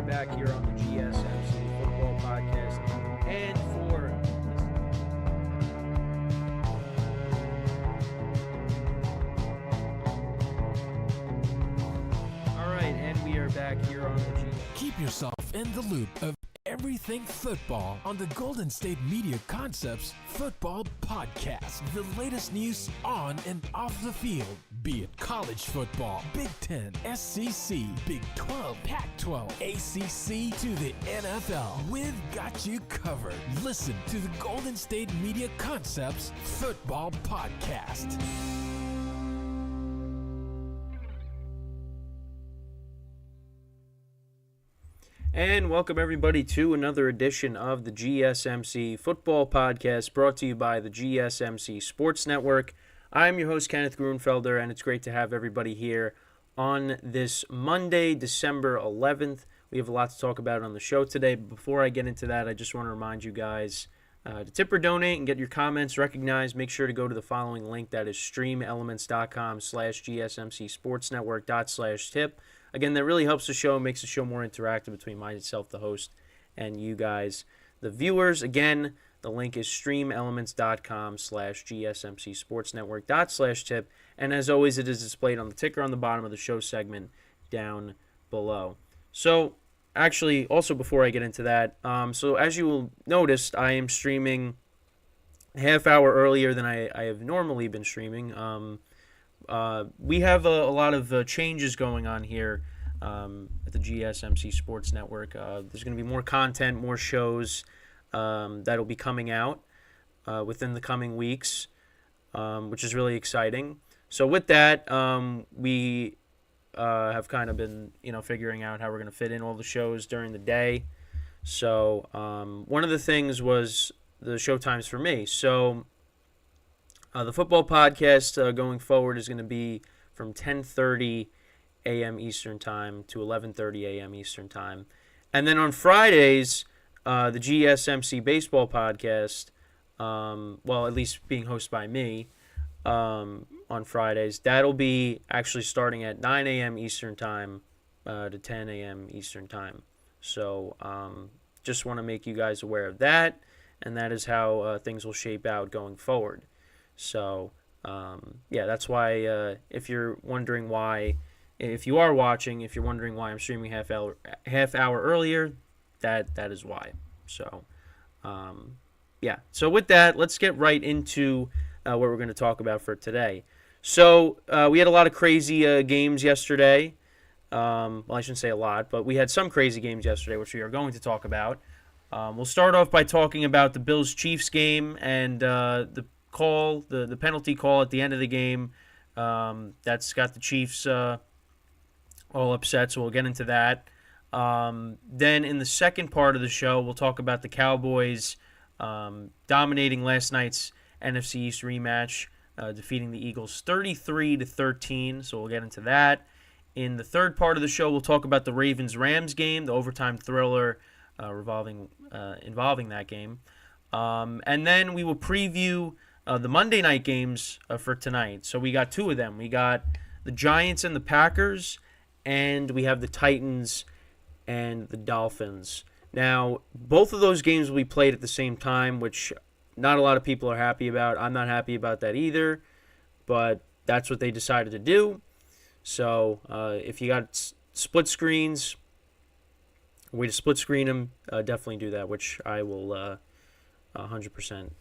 are back here on the GSMC Football Podcast. And we are back here on the GSMC. Keep yourself in the loop of everything football on the Golden State Media Concepts Football Podcast. The latest news on and off the field, be it college football, Big Ten, SEC, Big 12, Pac-12, ACC to the NFL. We've got you covered. Listen to the Golden State Media Concepts Football Podcast. And welcome everybody to another edition of the GSMC Football Podcast, brought to you by the GSMC Sports Network. I'm your host, Kenneth Grunfelder, and it's great to have everybody here on this Monday, December 11th. We have a lot to talk about on the show today. But before I get into that, I just want to remind you guys to tip or donate and get your comments recognized. Make sure to go to the following link, that is streamelements.com/gsmcsportsnetwork./tip. Again, that really helps the show, makes the show more interactive between myself, the host, and you guys, the viewers. Again, the link is streamelements.com/gsmcsportsnetwork./tip. And as always, it is displayed on the ticker on the bottom of the show segment down below. So, actually, also before I get into that, so as you will notice, I am streaming a half hour earlier than I have normally been streaming. We have a lot of changes going on here at the GSMC Sports Network. There's going to be more content, more shows that'll be coming out within the coming weeks, which is really exciting. So with that, we have kind of been, figuring out how we're going to fit in all the shows during the day. So one of the things was the show times for me. So the football podcast going forward is going to be from 10:30 a.m. Eastern Time to 11:30 a.m. Eastern Time. And then on Fridays, the GSMC Baseball Podcast, at least being hosted by me on Fridays, that'll be actually starting at 9 a.m. Eastern Time to 10 a.m. Eastern Time. So just want to make you guys aware of that, and that is how things will shape out going forward. So, that's why if you're wondering why, if you are watching, if you're wondering why I'm streaming half hour earlier, that is why. So, So with that, let's get right into what we're going to talk about for today. So we had a lot of crazy games yesterday. I shouldn't say a lot, but we had some crazy games yesterday, which we are going to talk about. We'll start off by talking about the Bills-Chiefs game and the penalty call at the end of the game. That's got the Chiefs all upset, so we'll get into that. Then in the second part of the show, we'll talk about the Cowboys dominating last night's NFC East rematch, defeating the Eagles 33-13, so we'll get into that. In the third part of the show, we'll talk about the Ravens-Rams game, the overtime thriller involving that game. And then we will preview the Monday night games for tonight. So we got two of them. We got the Giants and the Packers, and we have the Titans and the Dolphins. Now, both of those games will be played at the same time, which not a lot of people are happy about. I'm not happy about that either, but that's what they decided to do. So if you got split screens, a way to split screen them, definitely do that, which I will 100%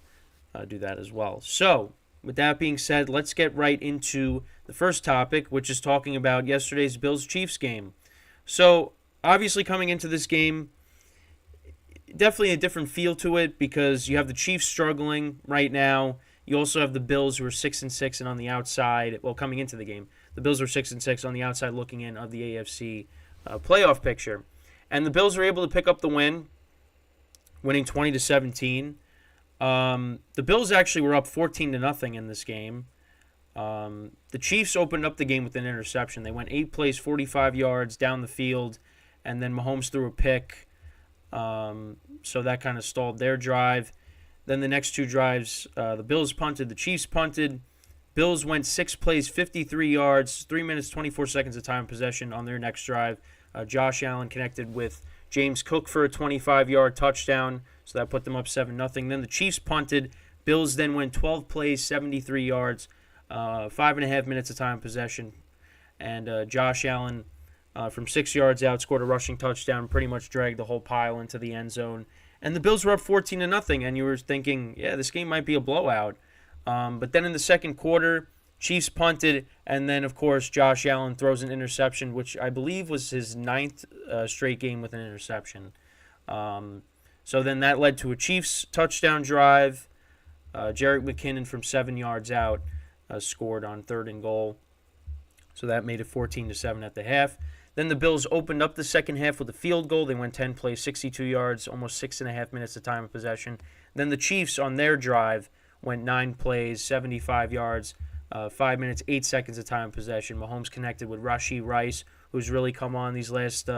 do that as well. So, with that being said, let's get right into the first topic, which is talking about yesterday's Bills-Chiefs game. So, obviously coming into this game, definitely a different feel to it because you have the Chiefs struggling right now. You also have the Bills who are 6-6 and on the outside. Well, coming into the game, the Bills are 6-6 on the outside looking in of the AFC playoff picture. And the Bills were able to pick up the win, winning 20-17. The Bills actually were up 14-0 in this game. The Chiefs opened up the game with an interception. They went 8 plays, 45 yards down the field, and then Mahomes threw a pick. So that kind of stalled their drive. Then the next two drives, the Bills punted, the Chiefs punted. Bills went 6 plays, 53 yards, 3 minutes, 24 seconds of time possession on their next drive. Josh Allen connected with James Cook for a 25-yard touchdown, so that put them up 7-0. Then the Chiefs punted. Bills then went 12 plays, 73 yards, 5.5 minutes of time possession. And Josh Allen, from 6 yards out, scored a rushing touchdown, pretty much dragged the whole pile into the end zone. And the Bills were up 14-0, and you were thinking, yeah, this game might be a blowout. But then in the second quarter, Chiefs punted, and then, of course, Josh Allen throws an interception, which I believe was his 9th straight game with an interception. So then that led to a Chiefs touchdown drive. Jerick McKinnon from 7 yards out scored on 3rd and goal. So that made it 14-7 at the half. Then the Bills opened up the second half with a field goal. They went 10 plays, 62 yards, almost 6.5 minutes of time of possession. Then the Chiefs on their drive went 9 plays, 75 yards, 5 minutes, 8 seconds of time of possession. Mahomes connected with Rashee Rice, who's really come on these last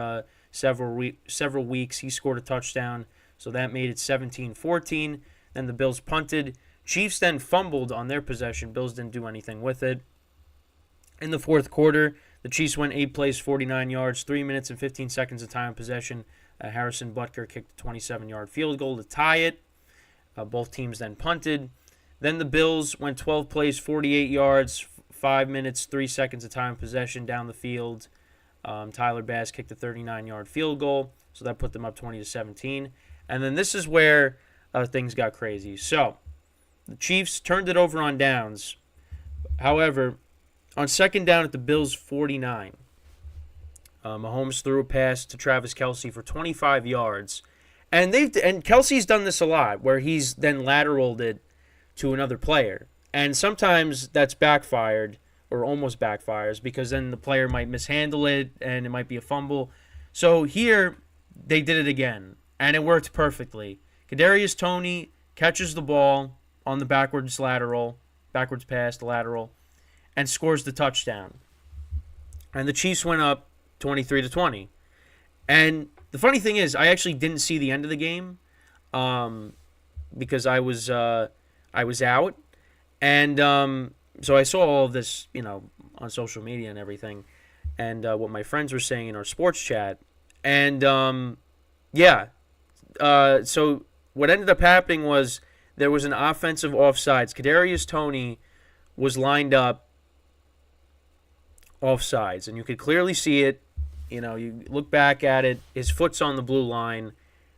several weeks. He scored a touchdown, so that made it 17-14. Then the Bills punted. Chiefs then fumbled on their possession. Bills didn't do anything with it. In the fourth quarter, the Chiefs went 8 plays, 49 yards, 3 minutes and 15 seconds of time of possession. Harrison Butker kicked a 27-yard field goal to tie it. Both teams then punted. Then the Bills went 12 plays, 48 yards, 5 minutes, 3 seconds of time of possession down the field. Tyler Bass kicked a 39-yard field goal, so that put them up 20-17. And then this is where things got crazy. So the Chiefs turned it over on downs. However, on second down at the Bills' 49, Mahomes threw a pass to Travis Kelce for 25 yards. And Kelce's done this a lot, where he's then lateraled it to another player. And sometimes that's backfired, or almost backfires, because then the player might mishandle it, and it might be a fumble. So here, they did it again, and it worked perfectly. Kadarius Toney catches the ball on the backwards pass, the lateral, and scores the touchdown. And the Chiefs went up 23-20. And the funny thing is, I actually didn't see the end of the game because I was out. And so I saw all of this, on social media and everything, and what my friends were saying in our sports chat. And, so what ended up happening was there was an offensive offsides. Kadarius Toney was lined up offsides, and you could clearly see it. You look back at it, his foot's on the blue line.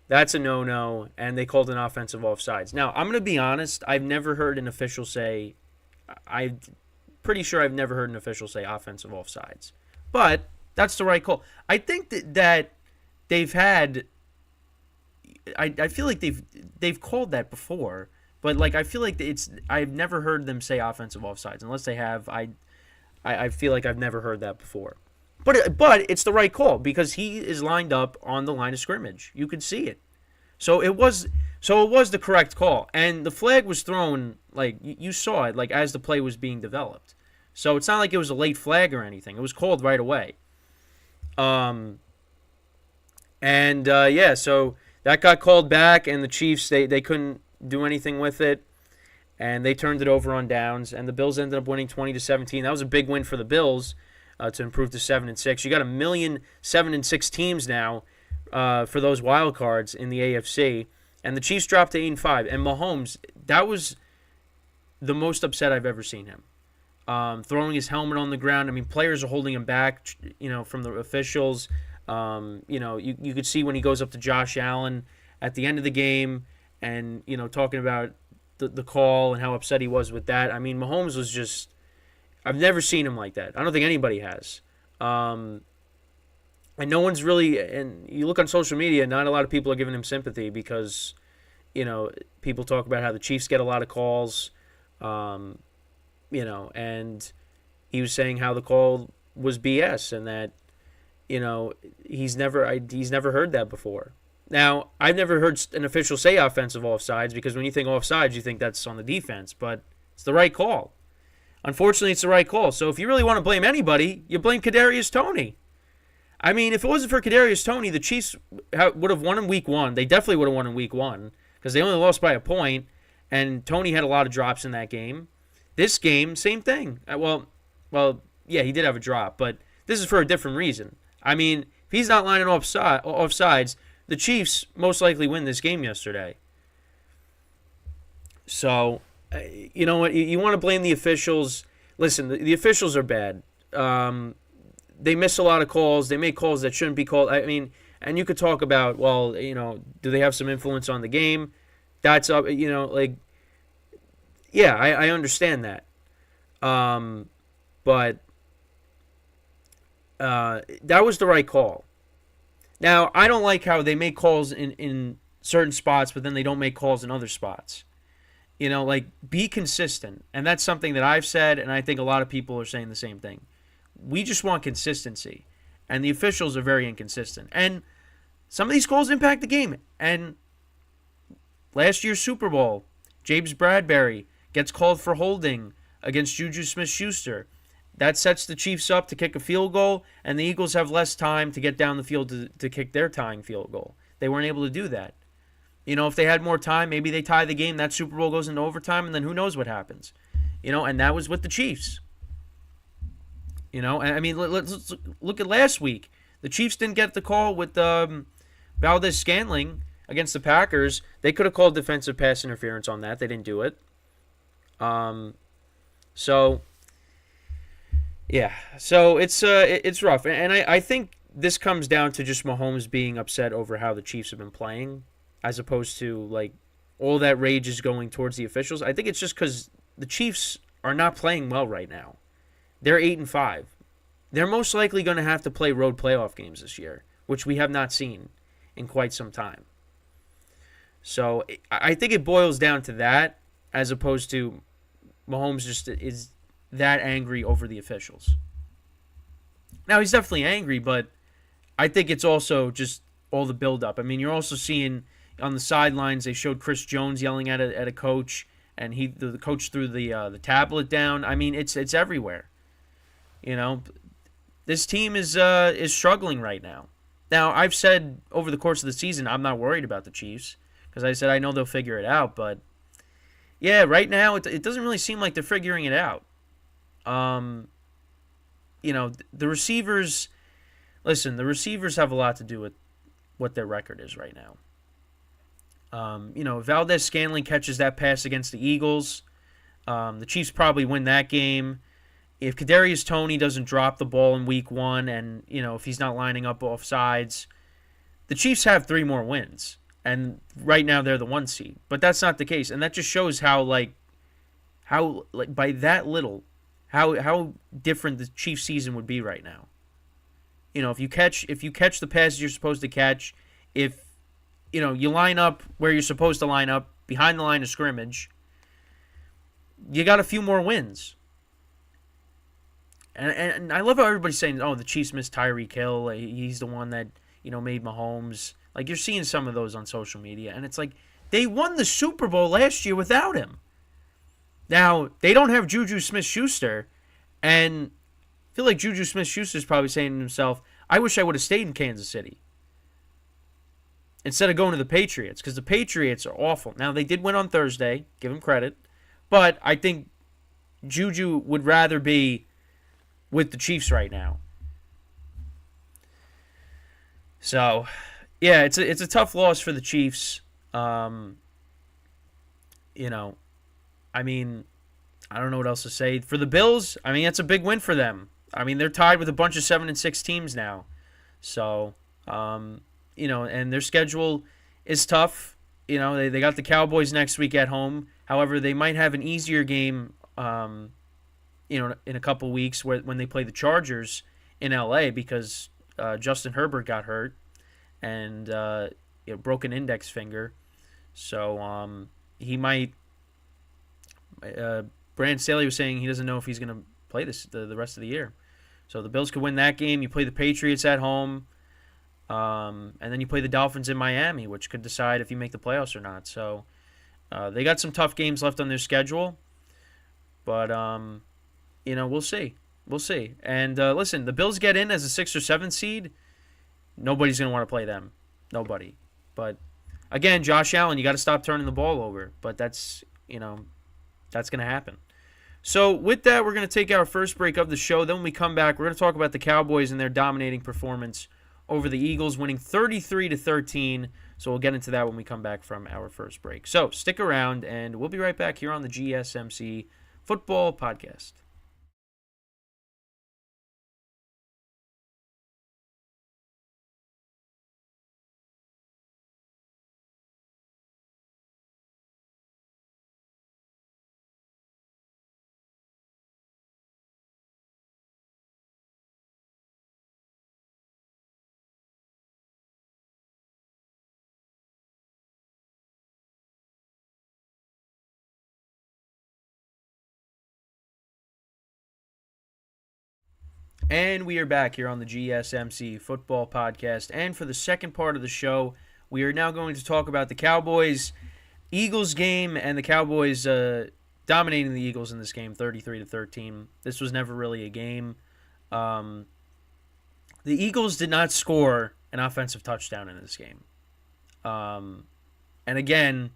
That's a no-no, and they called an offensive offsides. Now, I'm going to be honest. I'm pretty sure I've never heard an official say offensive offsides. But that's the right call. I think that they've had – I feel like they've called that before, but I feel like I've never heard them say offensive offsides. Unless they have, I feel like I've never heard that before. But it's the right call because he is lined up on the line of scrimmage. You could see it. So it was the correct call. And the flag was thrown, you saw it, as the play was being developed. So it's not like it was a late flag or anything. It was called right away. So that got called back, and the Chiefs, they couldn't do anything with it. And they turned it over on downs, and the Bills ended up winning 20-17. That was a big win for the Bills. To improve to 7-6. You got 7-6 teams now for those wild cards in the AFC, and the Chiefs dropped to 8-5. And Mahomes, that was the most upset I've ever seen him. Throwing his helmet on the ground. I mean, players are holding him back, from the officials. You could see when he goes up to Josh Allen at the end of the game, and talking about the call and how upset he was with that. I mean, Mahomes was just. I've never seen him like that. I don't think anybody has. And no one's really, and you look on social media, not a lot of people are giving him sympathy because, people talk about how the Chiefs get a lot of calls, and he was saying how the call was BS and that, he's never heard that before. Now, I've never heard an official say offensive offsides because when you think offsides, you think that's on the defense, but it's the right call. Unfortunately, it's the right call. So if you really want to blame anybody, you blame Kadarius Toney. I mean, if it wasn't for Kadarius Toney, the Chiefs would have won in Week 1. They definitely would have won in Week 1 because they only lost by a point, and Toney had a lot of drops in that game. This game, same thing. Yeah, he did have a drop, but this is for a different reason. I mean, if he's not lining offsides, the Chiefs most likely win this game yesterday. So, you know what? You want to blame the officials. Listen, the officials are bad. They miss a lot of calls. They make calls that shouldn't be called. I mean, and you could talk about, well, do they have some influence on the game? That's up, yeah, I understand that. But that was the right call. Now, I don't like how they make calls in certain spots, but then they don't make calls in other spots. Be consistent. And that's something that I've said, and I think a lot of people are saying the same thing. We just want consistency. And the officials are very inconsistent. And some of these calls impact the game. And last year's Super Bowl, James Bradbury gets called for holding against Juju Smith-Schuster. That sets the Chiefs up to kick a field goal, and the Eagles have less time to get down the field to kick their tying field goal. They weren't able to do that. If they had more time, maybe they tie the game, that Super Bowl goes into overtime, and then who knows what happens. And that was with the Chiefs. I mean, let's look at last week. The Chiefs didn't get the call with Valdez-Scantling against the Packers. They could have called defensive pass interference on that. They didn't do it. So it's rough. And I think this comes down to just Mahomes being upset over how the Chiefs have been playing, as opposed to, all that rage is going towards the officials. I think it's just because the Chiefs are not playing well right now. They're 8-5. They're most likely going to have to play road playoff games this year, which we have not seen in quite some time. So I think it boils down to that, as opposed to Mahomes just is that angry over the officials. Now, he's definitely angry, but I think it's also just all the buildup. I mean, you're also seeing on the sidelines, they showed Chris Jones yelling at a coach, and the coach threw the tablet down. I mean, it's everywhere. This team is struggling right now. Now, I've said over the course of the season, I'm not worried about the Chiefs, because I said I know they'll figure it out. But yeah, right now it doesn't really seem like they're figuring it out. The receivers. Listen, the receivers have a lot to do with what their record is right now. Valdez-Scantling catches that pass against the Eagles. The Chiefs probably win that game. If Kadarius Toney doesn't drop the ball in week 1 and, if he's not lining up off sides, the Chiefs have 3 more wins. And right now they're the 1 seed. But that's not the case. And that just shows how by that little, how different the Chiefs season would be right now. If you catch the passes you're supposed to catch, if you line up where you're supposed to line up behind the line of scrimmage, you got a few more wins. And I love how everybody's saying, oh, the Chiefs missed Tyreek Hill. He's the one that, made Mahomes. You're seeing some of those on social media. And it's like, they won the Super Bowl last year without him. Now, they don't have Juju Smith-Schuster. And I feel like Juju Smith-Schuster's probably saying to himself, I wish I would have stayed in Kansas City instead of going to the Patriots, because the Patriots are awful. Now, they did win on Thursday. Give them credit. But I think Juju would rather be with the Chiefs right now. So, yeah, it's a tough loss for the Chiefs. I mean, I don't know what else to say. For the Bills, I mean, that's a big win for them. I mean, they're tied with a bunch of 7-6 teams now. So, and their schedule is tough. They got the Cowboys next week at home. However, they might have an easier game in a couple weeks when they play the Chargers in LA, because Justin Herbert got hurt and broken index finger. So he might. Brandon Staley was saying he doesn't know if he's going to play the rest of the year. So the Bills could win that game. You play the Patriots at home, and then you play the Dolphins in Miami, which could decide if you make the playoffs or not. So they got some tough games left on their schedule, but we'll see. We'll see. And listen, the Bills get in as a 6th or 7th seed. Nobody's going to want to play them. Nobody. But again, Josh Allen, you got to stop turning the ball over. But that's going to happen. So with that, we're going to take our first break of the show. Then when we come back, we're going to talk about the Cowboys and their dominating performance over the Eagles, winning 33-13. So we'll get into that when we come back from our first break. So stick around, and we'll be right back here on the GSMC Football Podcast. And we are back here on the GSMC Football Podcast. And for the second part of the show, we are now going to talk about the Cowboys-Eagles game and the Cowboys dominating the Eagles in this game, 33-13. This was never really a game. The Eagles did not score an offensive touchdown in this game. And again,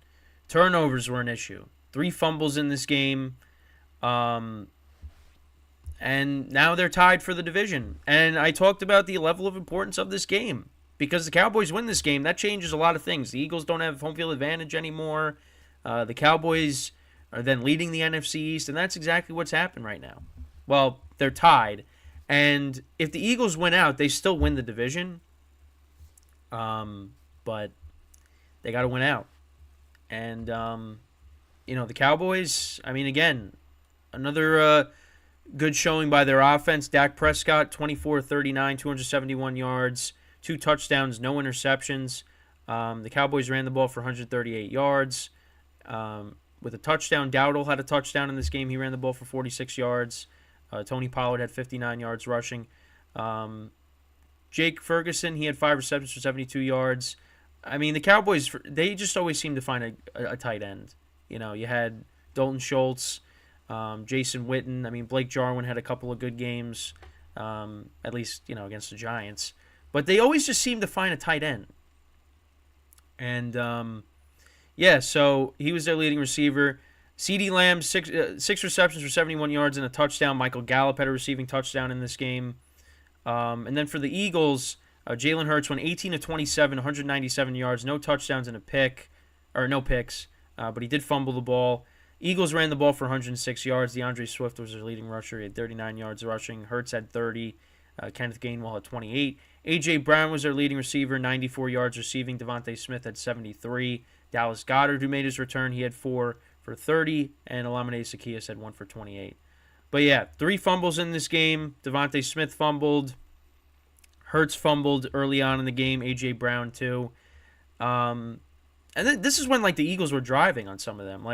turnovers were an issue. 3 fumbles in this game. And now they're tied for the division. And I talked about the level of importance of this game. Because the Cowboys win this game, that changes a lot of things. The Eagles don't have home field advantage anymore. The Cowboys are then leading the NFC East, and that's exactly what's happened right now. Well, they're tied. And if the Eagles win out, they still win the division. But they got to win out. And, the Cowboys, again, another good showing by their offense. Dak Prescott, 24-39, 271 yards, 2 touchdowns, no interceptions. The Cowboys ran the ball for 138 yards. With a touchdown, Dowdle had a touchdown in this game. He ran the ball for 46 yards. Tony Pollard had 59 yards rushing. Jake Ferguson, he had 5 receptions for 72 yards. The Cowboys, they just always seem to find a tight end. You had Dalton Schultz, Jason Witten. Blake Jarwin had a couple of good games, at least, against the Giants. But they always just seem to find a tight end. And, so he was their leading receiver. CeeDee Lamb, six receptions for 71 yards and a touchdown. Michael Gallup had a receiving touchdown in this game. And then for the Eagles, Jalen Hurts went 18 of 27, 197 yards, no touchdowns and no picks, but he did fumble the ball. Eagles ran the ball for 106 yards. DeAndre Swift was their leading rusher. He had 39 yards rushing. Hurts had 30. Kenneth Gainwell had 28. A.J. Brown was their leading receiver, 94 yards receiving. Devontae Smith had 73. Dallas Goedert, who made his return, he had 4 for 30. And Olamide Zaccheaus had 1 for 28. But yeah, 3 fumbles in this game. Devontae Smith fumbled. Hurts fumbled early on in the game. A.J. Brown too. And then this is when the Eagles were driving on some of them.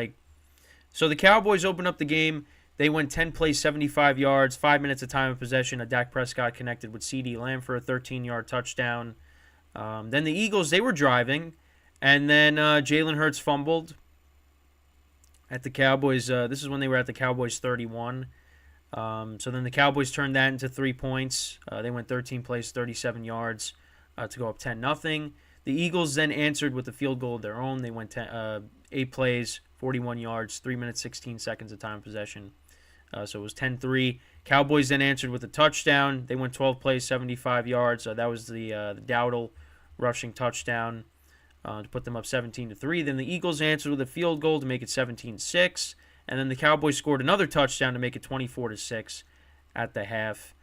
So the Cowboys opened up the game. They went 10 plays, 75 yards, 5 minutes of time of possession. Dak Prescott connected with CeeDee Lamb for a 13-yard touchdown. Then the Eagles, they were driving. And then Jalen Hurts fumbled at the Cowboys. This is when they were at the Cowboys 31. So then the Cowboys turned that into 3 points. They went 13 plays, 37 yards to go up 10-0. The Eagles then answered with a field goal of their own. They went 8 plays, 41 yards, 3 minutes, 16 seconds of time of possession. So it was 10-3. Cowboys then answered with a touchdown. They went 12 plays, 75 yards. That was the Dowdle rushing touchdown to put them up 17-3. Then the Eagles answered with a field goal to make it 17-6. And then the Cowboys scored another touchdown to make it 24-6 at the half.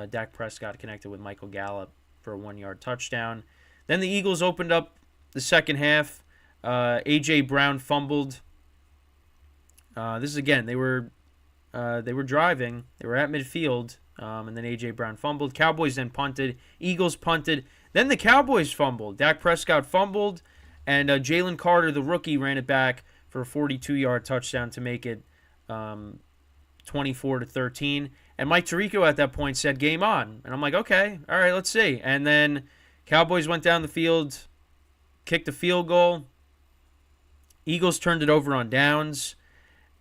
Dak Prescott connected with Michael Gallup for a 1-yard touchdown. Then the Eagles opened up the second half. A.J. Brown fumbled. This is again, they were driving. They were at midfield, and then A.J. Brown fumbled. Cowboys then punted. Eagles punted. Then the Cowboys fumbled. Dak Prescott fumbled, and Jalen Carter, the rookie, ran it back for a 42-yard touchdown to make it 24-13. And Mike Tirico at that point said, "Game on." And I'm like, okay, all right, let's see. And then Cowboys went down the field, kicked a field goal. Eagles turned it over on downs.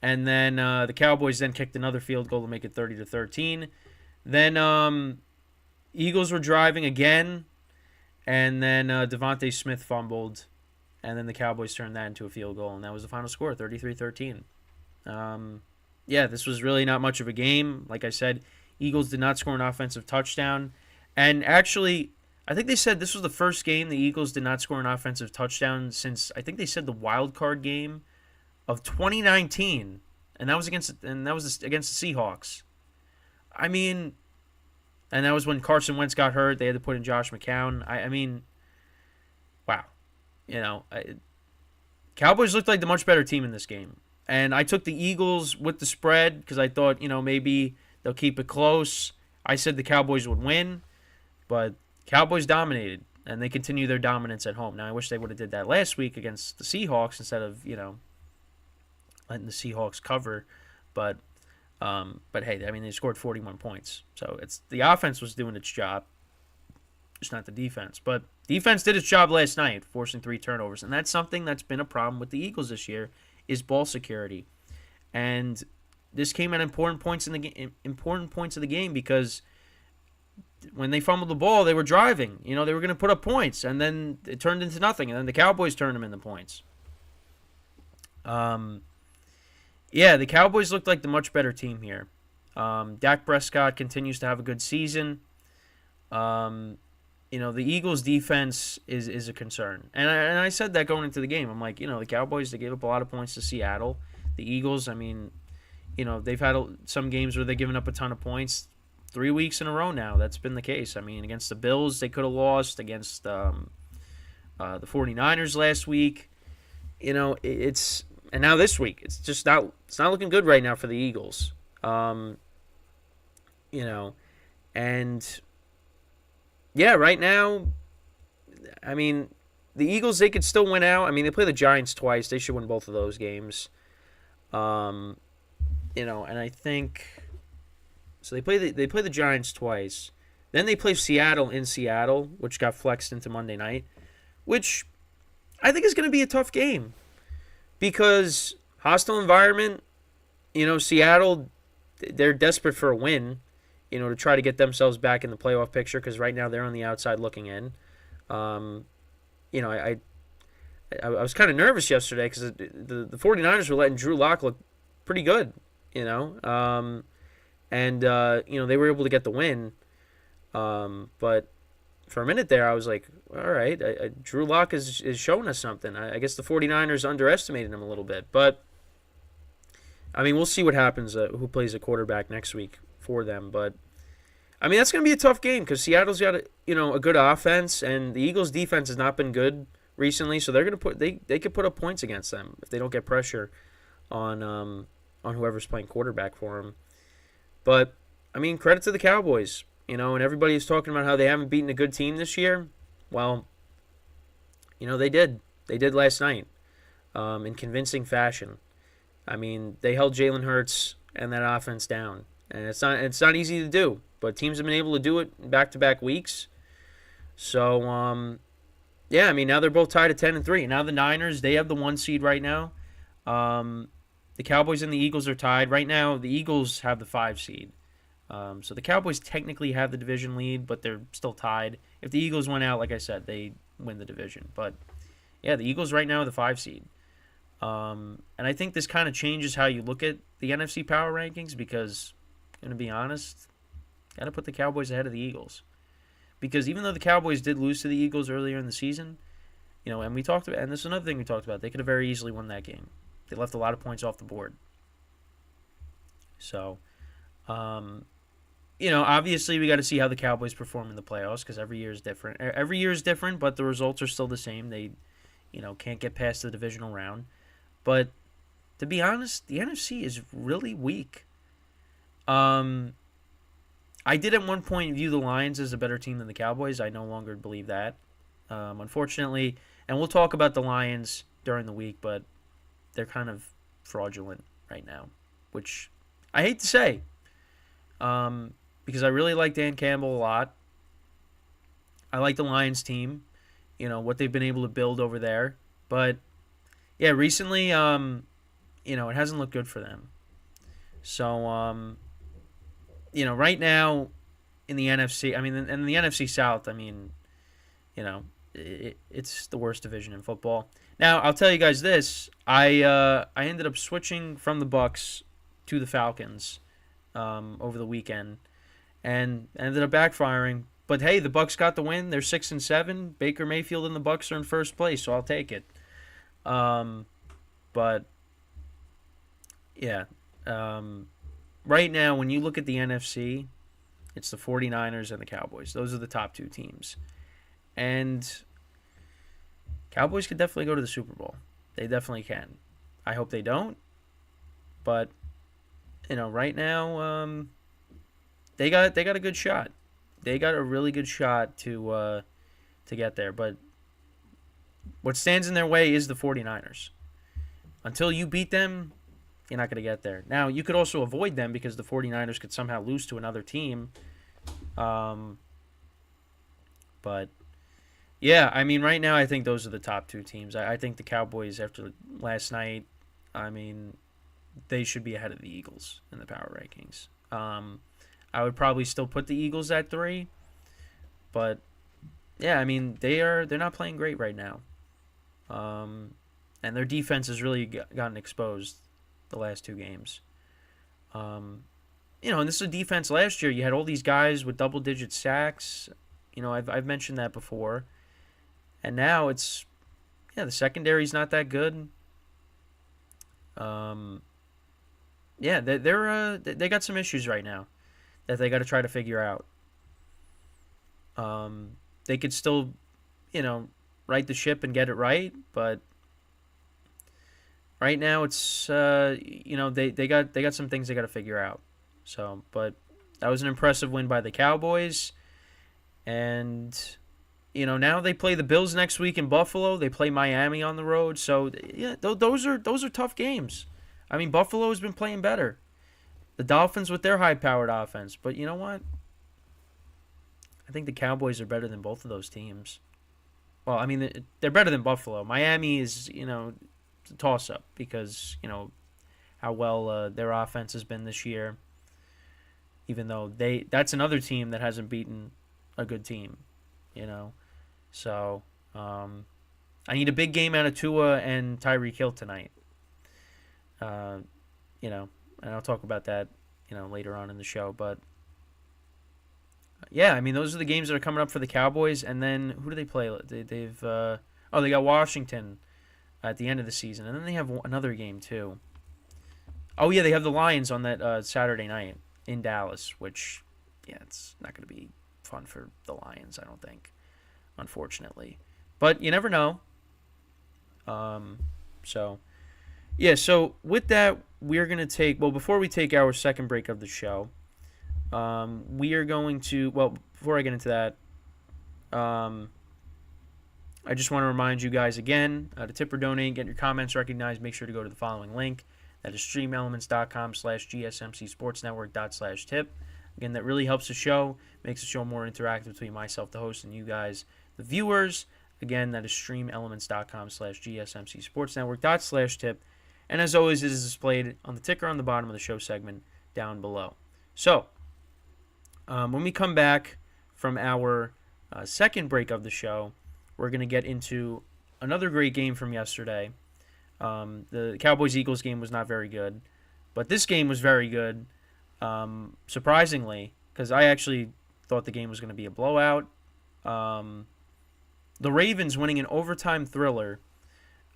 And then the Cowboys then kicked another field goal to make it 30-13. Then Eagles were driving again. And then Devontae Smith fumbled. And then the Cowboys turned that into a field goal. And that was the final score, 33-13. yeah, this was really not much of a game. Like I said, Eagles did not score an offensive touchdown. And actually, I think they said this was the first game the Eagles did not score an offensive touchdown since I think they said the wild card game of 2019, and that was against the Seahawks. I mean, and that was when Carson Wentz got hurt. They had to put in Josh McCown. I mean, wow. Cowboys looked like the much better team in this game. And I took the Eagles with the spread because I thought, maybe they'll keep it close. I said the Cowboys would win, but Cowboys dominated, and they continue their dominance at home. Now, I wish they would have did that last week against the Seahawks instead of, letting the Seahawks cover. But hey, I mean, they scored 41 points. So the offense was doing its job, just not the defense. But defense did its job last night, forcing 3 turnovers. And that's something that's been a problem with the Eagles this year is ball security. And this came at important points of the game because when they fumbled the ball, they were driving. They were going to put up points, and then it turned into nothing. And then the Cowboys turned them into points. Yeah, the Cowboys looked like the much better team here. Dak Prescott continues to have a good season. The Eagles' defense is a concern. And I said that going into the game. I'm like, the Cowboys, they gave up a lot of points to Seattle. The Eagles, I mean, they've had some games where they've given up a ton of points. 3 weeks in a row now, that's been the case. I mean, against the Bills, they could have lost. Against the 49ers last week. And now this week, it's not looking good right now for the Eagles. And yeah, right now, I mean, the Eagles, they could still win out. I mean, they play the Giants twice. They should win both of those games. And I think so. They play the Giants twice. Then they play Seattle in Seattle, which got flexed into Monday night, which I think is going to be a tough game. Because hostile environment, Seattle, they're desperate for a win, to try to get themselves back in the playoff picture because right now they're on the outside looking in. I was kind of nervous yesterday because the 49ers were letting Drew Lock look pretty good, they were able to get the win. But for a minute there, I was like, all right, Drew Lock is showing us something. I guess the 49ers underestimated him a little bit. But, I mean, we'll see what happens, who plays a quarterback next week for them. But, I mean, that's going to be a tough game because Seattle's got a good offense, and the Eagles' defense has not been good recently. So they're going to they could put up points against them if they don't get pressure on whoever's playing quarterback for them. But, I mean, credit to the Cowboys. And everybody is talking about how they haven't beaten a good team this year. Well, they did. They did last night in convincing fashion. I mean, they held Jalen Hurts and that offense down. And it's not easy to do. But teams have been able to do it in back-to-back weeks. So, yeah, I mean, now they're both tied at 10-3. Now the Niners, they have the 1 seed right now. The Cowboys and the Eagles are tied. Right now, the Eagles have the 5 seed. So the Cowboys technically have the division lead, but they're still tied. If the Eagles went out, like I said, they win the division. But, yeah, the Eagles right now are the 5 seed. And I think this kind of changes how you look at the NFC power rankings because, I'm going to be honest, got to put the Cowboys ahead of the Eagles. Because even though the Cowboys did lose to the Eagles earlier in the season, and we talked about, and this is another thing we talked about, they could have very easily won that game. They left a lot of points off the board. So, obviously we got to see how the Cowboys perform in the playoffs because every year is different. Every year is different, but the results are still the same. They, can't get past the divisional round. But to be honest, the NFC is really weak. I did at one point view the Lions as a better team than the Cowboys. I no longer believe that. Unfortunately, and we'll talk about the Lions during the week, but they're kind of fraudulent right now, which I hate to say. Because I really like Dan Campbell a lot. I like the Lions team, what they've been able to build over there. But, yeah, recently, it hasn't looked good for them. So, right now in the NFC, I mean, in the NFC South, I mean, it's the worst division in football. Now, I'll tell you guys this. I ended up switching from the Bucs to the Falcons over the weekend, and ended up backfiring. But hey, the Bucs got the win. They're 6-7. Baker Mayfield and the Bucs are in first place, so I'll take it. But yeah, right now when you look at the NFC, it's the 49ers and the Cowboys. Those are the top two teams, and Cowboys could definitely go to the Super Bowl. They definitely can. I hope they don't, but right now, they got a good shot. They got a really good shot to get there. But what stands in their way is the 49ers. Until you beat them, you're not going to get there. Now, you could also avoid them because the 49ers could somehow lose to another team. But yeah, I mean, right now I think those are the top two teams. I think the Cowboys, after last night, I mean, they should be ahead of the Eagles in the power rankings. I would probably still put the Eagles at 3, but yeah, I mean, they're not playing great right now, and their defense has really gotten exposed the last 2 games. And this is a defense last year. You had all these guys with double-digit sacks. I've mentioned that before, and now it's the secondary's not that good. Yeah, they got some issues right now that they got to try to figure out. They could still, right the ship and get it right, but right now it's they got some things they got to figure out. So, but that was an impressive win by the Cowboys, and now they play the Bills next week in Buffalo. They play Miami on the road. So yeah, those are tough games. I mean, Buffalo has been playing better. The Dolphins with their high-powered offense. But you know what? I think the Cowboys are better than both of those teams. Well, I mean, they're better than Buffalo. Miami is, a toss-up because, how well their offense has been this year. Even though that's another team that hasn't beaten a good team, So, I need a big game out of Tua and Tyreek Hill tonight. And I'll talk about that, later on in the show. But yeah, I mean, those are the games that are coming up for the Cowboys. And then who do they play? They got Washington at the end of the season, and then they have another game too. Oh yeah, they have the Lions on that Saturday night in Dallas, which it's not going to be fun for the Lions, I don't think, unfortunately. But you never know. So with that, we're going to take... Well, before we take our second break of the show, we are going to... Well, before I get into that, I just want to remind you guys again to tip or donate, get your comments recognized. Make sure to go to the following link. That is streamelements.com/gsmcsportsnetwork./tip. Again, that really helps the show, makes the show more interactive between myself, the host, and you guys, the viewers. Again, that is streamelements.com/gsmcsportsnetwork./tip. And as always, it is displayed on the ticker on the bottom of the show segment down below. So, when we come back from our second break of the show, we're going to get into another great game from yesterday. The Cowboys-Eagles game was not very good, but this game was very good, surprisingly, because I actually thought the game was going to be a blowout. The Ravens winning an overtime thriller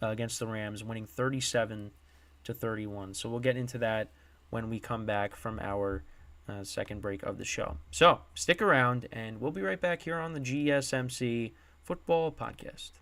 against the Rams, winning 37-31. So we'll get into that when we come back from our second break of the show. So stick around, and we'll be right back here on the GSMC Football Podcast.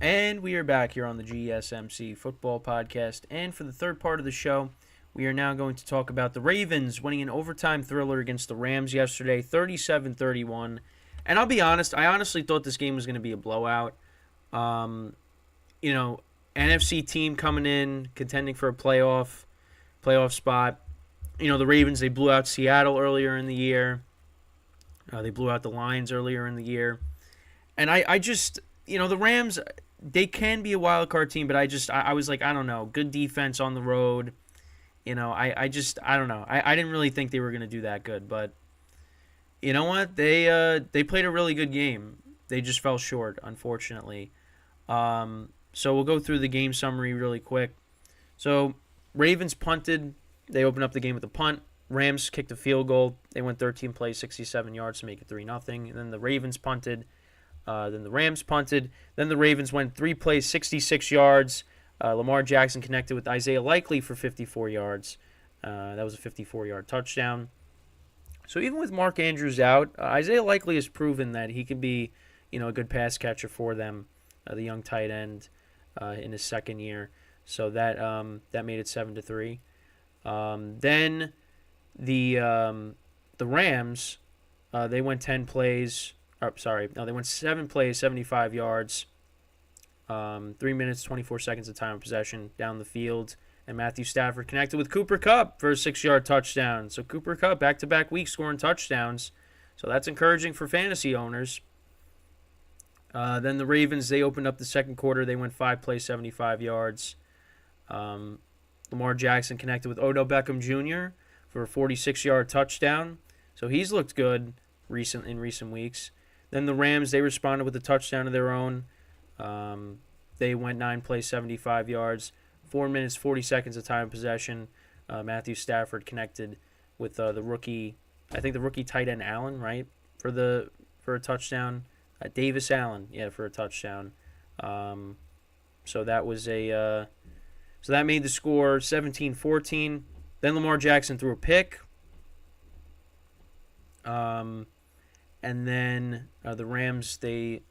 And we are back here on the GSMC Football Podcast. And for the third part of the show, we are now going to talk about the Ravens winning an overtime thriller against the Rams yesterday, 37-31. And I'll be honest, I honestly thought this game was going to be a blowout. You know, NFC team coming in, contending for a playoff spot. You know, the Ravens, they blew out Seattle earlier in the year. They blew out the Lions earlier in the year. And I just, you know, the Rams, they can be a wild card team, but I was like, I don't know, good defense on the road. You know, I don't know. I didn't really think they were going to do that good, but you know what? They played a really good game. They just fell short, unfortunately. So we'll go through the game summary really quick. So Ravens punted. They opened up the game with a punt. Rams kicked a field goal. They went 13 plays, 67 yards to make it 3-0. And then the Ravens punted. Then the Rams punted. Then the Ravens went 3 plays, 66 yards. Lamar Jackson connected with Isaiah Likely for 54 yards. That was a 54-yard touchdown. So even with Mark Andrews out, Isaiah Likely has proven that he can be, you know, a good pass catcher for them, the young tight end in his second year. So that made it 7-3. Then the Rams, they went 10 plays. They went 7 plays, 75 yards. 3 minutes, 24 seconds of time of possession down the field. And Matthew Stafford connected with Cooper Kupp for a 6-yard touchdown. So Cooper Kupp, back-to-back weeks scoring touchdowns. So that's encouraging for fantasy owners. Then the Ravens, they opened up the second quarter. They went 5 plays, 75 yards. Lamar Jackson connected with Odell Beckham Jr. for a 46-yard touchdown. So he's looked good in recent weeks. Then the Rams, they responded with a touchdown of their own. They went 9 plays, 75 yards, 4 minutes, 40 seconds of time of possession. Matthew Stafford connected with the rookie, I think the rookie tight end Allen, right, for a touchdown. Davis Allen, for a touchdown. So that was so that made the score 17-14. Then Lamar Jackson threw a pick. And then the Rams, they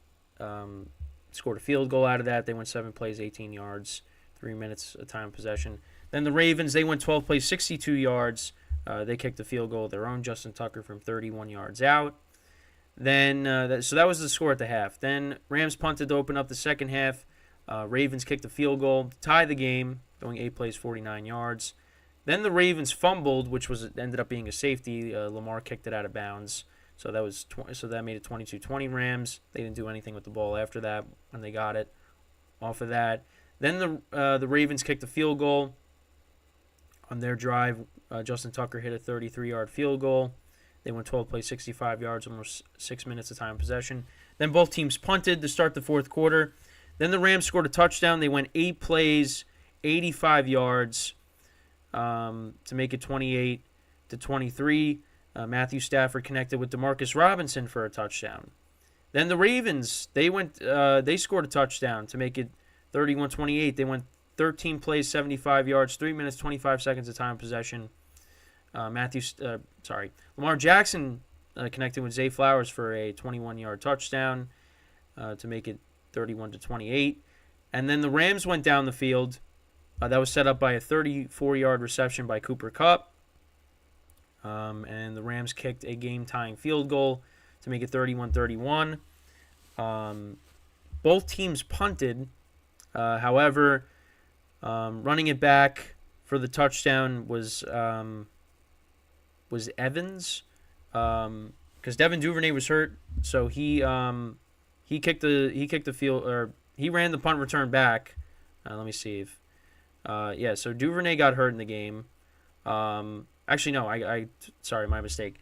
scored a field goal out of that. They went 7 plays, 18 yards, 3 minutes of time of possession. Then the Ravens, they went 12 plays, 62 yards. They kicked a field goal of their own, Justin Tucker from 31 yards out. Then so that was the score at the half. Then Rams punted to open up the second half. Ravens kicked a field goal to tie the game, going 8 plays, 49 yards. Then the Ravens fumbled, which ended up being a safety. Lamar kicked it out of bounds. So that made it 22-20 Rams. They didn't do anything with the ball after that when they got it off of that. Then the Ravens kicked a field goal on their drive. Justin Tucker hit a 33-yard field goal. They went 12 plays, 65 yards, almost 6 minutes of time possession. Then both teams punted to start the fourth quarter. Then the Rams scored a touchdown. They went 8 plays, 85 yards to make it 28-23. Matthew Stafford connected with Demarcus Robinson for a touchdown. Then the Ravens, they scored a touchdown to make it 31-28. They went 13 plays, 75 yards, 3 minutes, 25 seconds of time possession. Lamar Jackson connected with Zay Flowers for a 21-yard touchdown to make it 31-28. And then the Rams went down the field. That was set up by a 34-yard reception by Cooper Kupp. And the Rams kicked a game-tying field goal to make it 31-31. Both teams punted. However, running it back for the touchdown was Evans, because Devin Duvernay was hurt, so he kicked the field, or he ran the punt return back. Let me see if so Duvernay got hurt in the game. Actually, no, sorry, my mistake.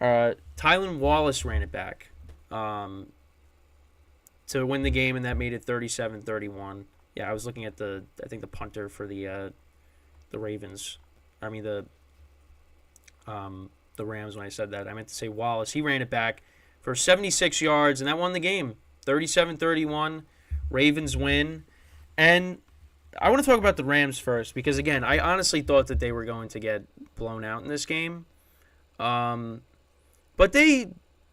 Tylan Wallace ran it back to win the game, and that made it 37-31. Yeah, I was looking at the punter for the Ravens. I mean the Rams when I said that. I meant to say Wallace. He ran it back for 76 yards, and that won the game. 37-31. Ravens win. And I want to talk about the Rams first because, again, I honestly thought that they were going to get blown out in this game. But they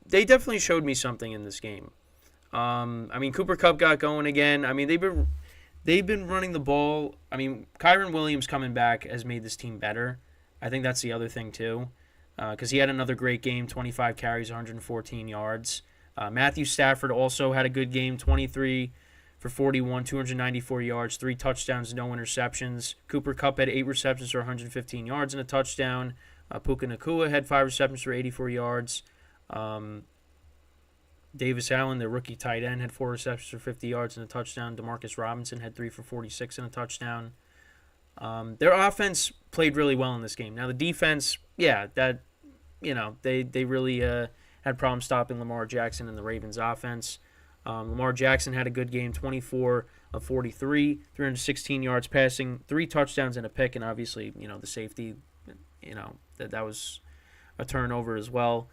definitely showed me something in this game. I mean, Cooper Kupp got going again. I mean, they've been running the ball. I mean, Kyron Williams coming back has made this team better. I think that's the other thing, too, because he had another great game, 25 carries, 114 yards. Matthew Stafford also had a good game, 23 for 41, 294 yards, 3 touchdowns, no interceptions. Cooper Kupp had 8 receptions for 115 yards and a touchdown. Puka Nacua had 5 receptions for 84 yards. Davis Allen, the rookie tight end, had 4 receptions for 50 yards and a touchdown. Demarcus Robinson had 3 for 46 and a touchdown. Their offense played really well in this game. Now the defense, they really had problems stopping Lamar Jackson and the Ravens offense. Lamar Jackson had a good game, 24 of 43, 316 yards passing, 3 touchdowns and a pick, and obviously, the safety, that was a turnover as well.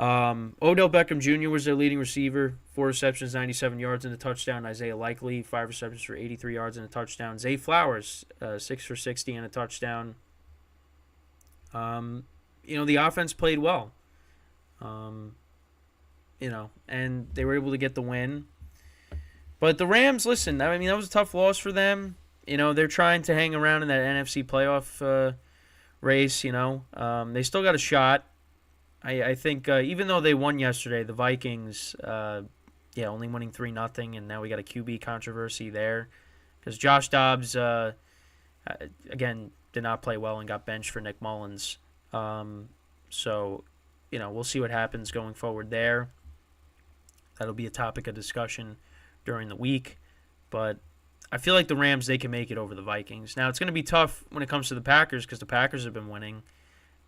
Odell Beckham Jr. was their leading receiver, 4 receptions, 97 yards and a touchdown. Isaiah Likely, 5 receptions for 83 yards and a touchdown. Zay Flowers, 6 for 60 and a touchdown. The offense played well. And they were able to get the win. But the Rams, listen, that was a tough loss for them. They're trying to hang around in that NFC playoff race, They still got a shot. I think even though they won yesterday, the Vikings, only winning 3-0, and now we got a QB controversy there. Because Josh Dobbs, again, did not play well and got benched for Nick Mullins. So, we'll see what happens going forward there. That'll be a topic of discussion during the week. But I feel like the Rams, they can make it over the Vikings. Now, it's going to be tough when it comes to the Packers because the Packers have been winning.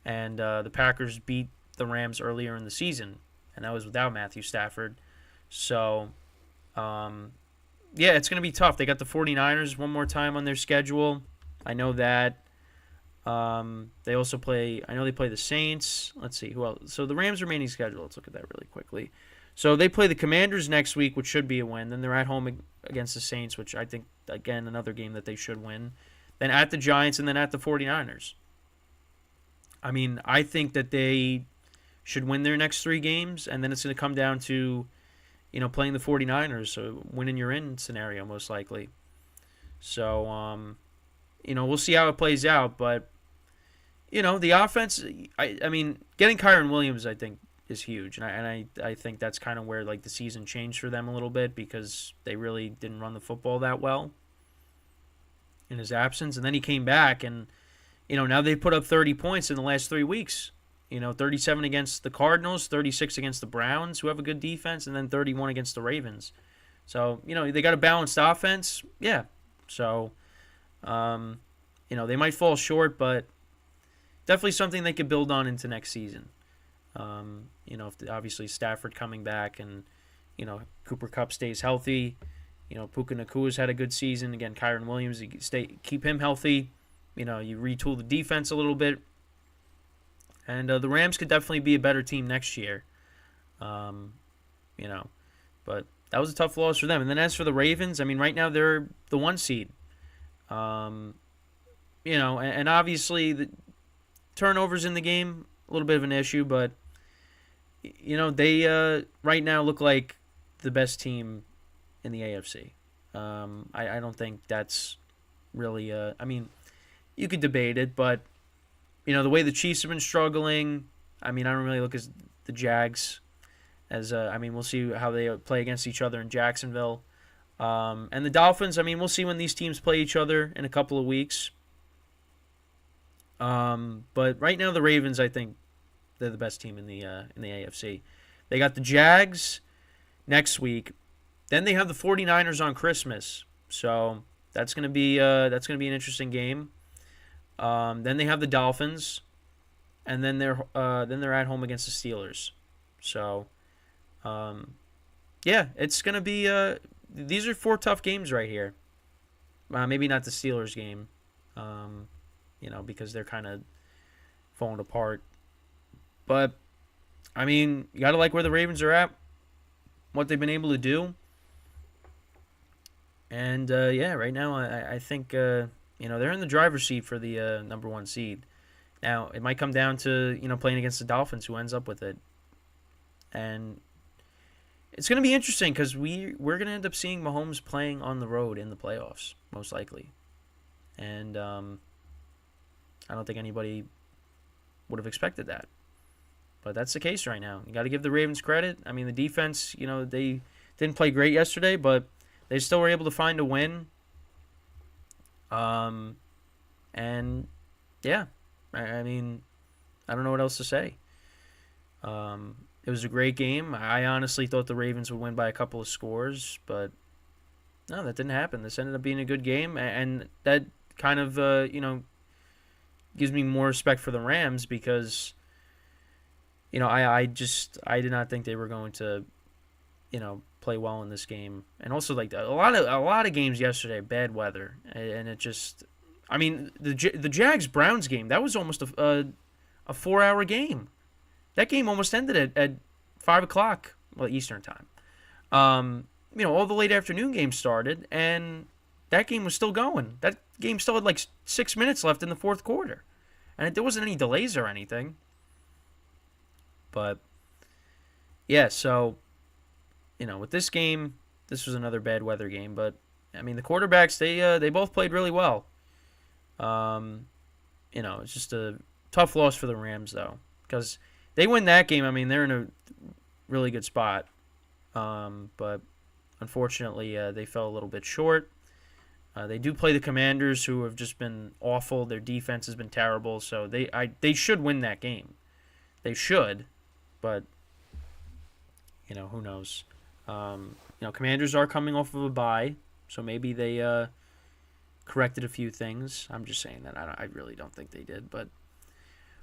And the Packers beat the Rams earlier in the season, and that was without Matthew Stafford. So, it's going to be tough. They got the 49ers one more time on their schedule. I know that. They also play the Saints. Let's see, who else? So the Rams' remaining schedule, let's look at that really quickly. So they play the Commanders next week, which should be a win. Then they're at home against the Saints, which I think, again, another game that they should win. Then at the Giants, and then at the 49ers. I think that they should win their next 3 games, and then it's going to come down to, playing the 49ers, so winning your in scenario most likely. So, we'll see how it plays out, but, the offense, getting Kyren Williams, I think, is huge, and I think that's kind of where, the season changed for them a little bit because they really didn't run the football that well in his absence, and then he came back, and, now they put up 30 points in the last 3 weeks. 37 against the Cardinals, 36 against the Browns, who have a good defense, and then 31 against the Ravens. So, they got a balanced offense. Yeah. So, they might fall short, but definitely something they could build on into next season. If obviously Stafford coming back and, Cooper Kupp stays healthy. Puka Nacua's had a good season. Again, Kyren Williams, keep him healthy. You retool the defense a little bit. And the Rams could definitely be a better team next year. But that was a tough loss for them. And then as for the Ravens, right now they're the 1 seed. And obviously the turnovers in the game, a little bit of an issue, but, they right now look like the best team in the AFC. I don't think that's really, you could debate it, but, the way the Chiefs have been struggling, I don't really look at the Jags as, we'll see how they play against each other in Jacksonville. And the Dolphins, we'll see when these teams play each other in a couple of weeks. But right now the Ravens, I think they're the best team in the AFC. They got the Jags next week. Then they have the 49ers on Christmas. So that's going to be an interesting game. Then they have the Dolphins, and then they're at home against the Steelers. So, it's gonna be. These are 4 tough games right here. Maybe not the Steelers game, because they're kind of falling apart. But you gotta like where the Ravens are at, what they've been able to do, and right now I think. They're in the driver's seat for the number 1 seed. Now, it might come down to, playing against the Dolphins, who ends up with it. And it's going to be interesting because we're going to end up seeing Mahomes playing on the road in the playoffs, most likely. And I don't think anybody would have expected that. But that's the case right now. You got to give the Ravens credit. The defense, they didn't play great yesterday, but they still were able to find a win. And yeah, I mean, I don't know what else to say. It was a great game. I honestly thought the Ravens would win by a couple of scores, but no, that didn't happen. This ended up being a good game, and that kind of gives me more respect for the Rams because I did not think they were going to play well in this game, and also like a lot of games yesterday, bad weather, and it just, I mean the Jags Browns game, that was almost a 4 hour game. That game almost ended at 5 o'clock, well, Eastern time. All the late afternoon games started, and that game was still going. That game still had like 6 minutes left in the fourth quarter, and there wasn't any delays or anything. But yeah, so with this game, this was another bad weather game. But I mean, the quarterbacks they both played really well. It's just a tough loss for the Rams though, because they win that game. I mean, they're in a really good spot. But unfortunately, they fell a little bit short. They do play the Commanders, who have just been awful. Their defense has been terrible, so they should win that game. They should, but who knows? Commanders are coming off of a bye, so maybe they corrected a few things. I'm just saying that I really don't think they did, but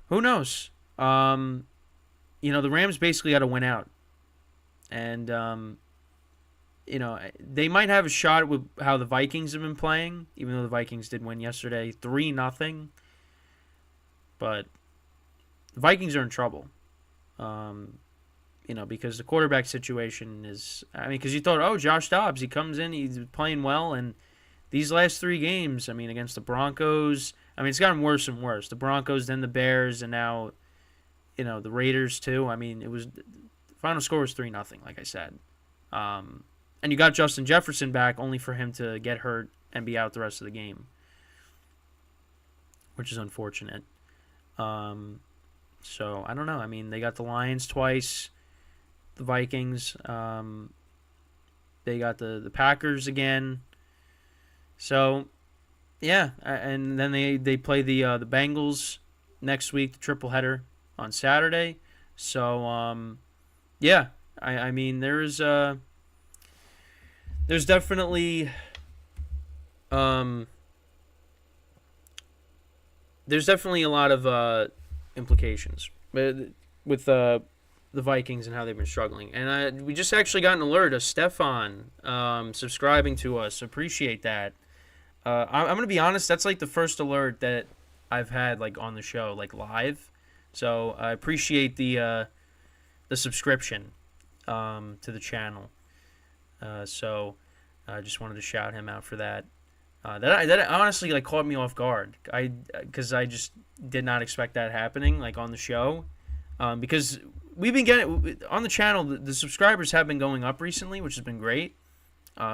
who knows? The Rams basically got to win out, and they might have a shot with how the Vikings have been playing, even though the Vikings did win yesterday 3-0. But the Vikings are in trouble. Because the quarterback situation is, because you thought, Josh Dobbs, he comes in, he's playing well, and these last 3 games, against the Broncos, it's gotten worse and worse. The Broncos, then the Bears, and now, the Raiders too. The final score was 3-0, like I said. And you got Justin Jefferson back only for him to get hurt and be out the rest of the game, which is unfortunate. So, I don't know. They got the Lions twice, the Vikings. They got the Packers again. So, yeah. And then they play the Bengals next week, the triple header on Saturday. So, yeah. There's definitely a lot of implications with the Vikings and how they've been struggling. And we just actually got an alert of Stefan subscribing to us. Appreciate that. I'm going to be honest, that's like the first alert that I've had like on the show, like live. So I appreciate the subscription to the channel. So I just wanted to shout him out for that. That honestly like caught me off guard. Because I just did not expect that happening like on the show. Because we've been getting on the channel, the subscribers have been going up recently, which has been great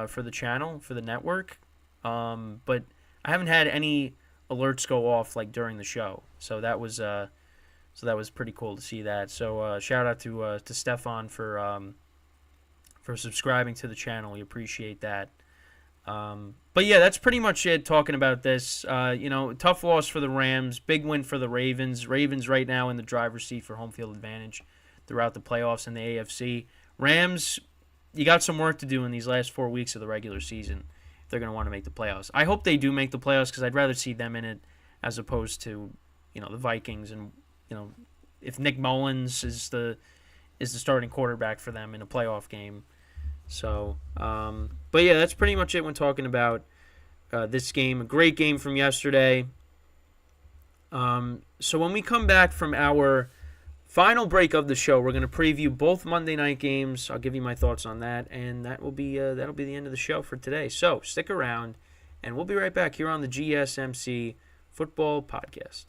for the channel, for the network. But I haven't had any alerts go off like during the show. So that was pretty cool to see that. So shout out to Stefan for subscribing to the channel. We appreciate that. But yeah, that's pretty much it talking about this. Tough loss for the Rams, big win for the Ravens. Ravens right now in the driver's seat for home field advantage throughout the playoffs in the AFC. Rams, you got some work to do in these last 4 weeks of the regular season if they're going to want to make the playoffs. I hope they do make the playoffs because I'd rather see them in it as opposed to, the Vikings and, if Nick Mullins is the starting quarterback for them in a playoff game. So, but yeah, that's pretty much it when talking about this game. A great game from yesterday. So when we come back from our final break of the show, we're going to preview both Monday night games. I'll give you my thoughts on that, and that'll be the end of the show for today. So stick around, and we'll be right back here on the GSMC Football Podcast.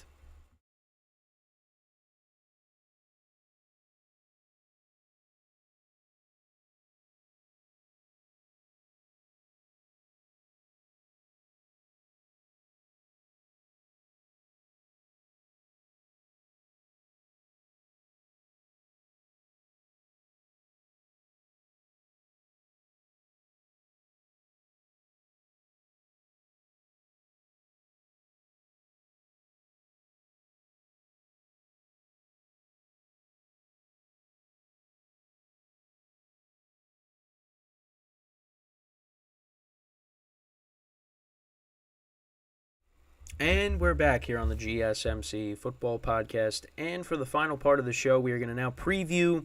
And we're back here on the GSMC Football Podcast. And for the final part of the show, we are going to now preview